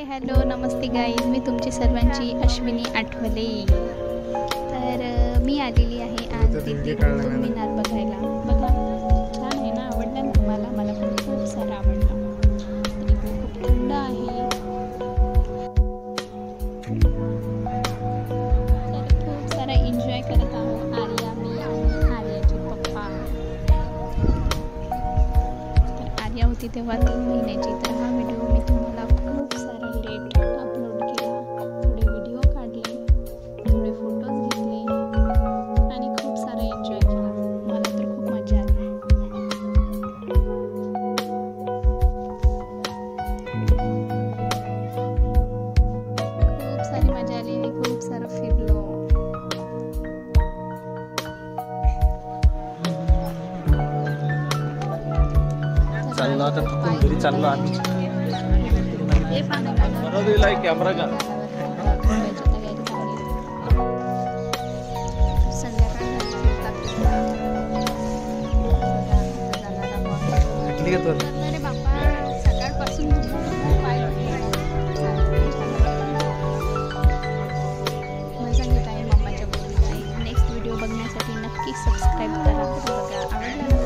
Hello नमस्ते guys, मी तुमची सर्वांची अश्विनी आठवले। तर मी आलेली आहे आज दिल्ली कुतुब मिनार बघायला। बघा छान आहे ना, आवडलं ना तुम्हाला? मला पण खूप सारं आवडलं। इथे खूप थंड आहे, तर खूप सारा एन्जॉय करत आहोत आर्या, मी आणि आर्याचे पप्पा। तर आर्या होती तेव्हा 3 महिन्याची। तर हा व्हिडिओ मी तुम्हाला खूप सारा लेट अपलोड केला, थोडे व्हिडिओ काढले, थोडे फोटोज घेतले आणि खूप सारा एन्जॉय केला। मला तर खूप मजा आली। खूप सारी मजा आली, खूप सारं फिरलो। चाललो आता तिथून घरी चाललो आम्ही। कॅमेरा का अरे बापा, सकाळपासून पाय मजा घेत आहे मम्माच्या बोलण्याची। नेक्स्ट व्हिडिओ बघण्यासाठी नक्की सबस्क्राईब करा। बघा आवडला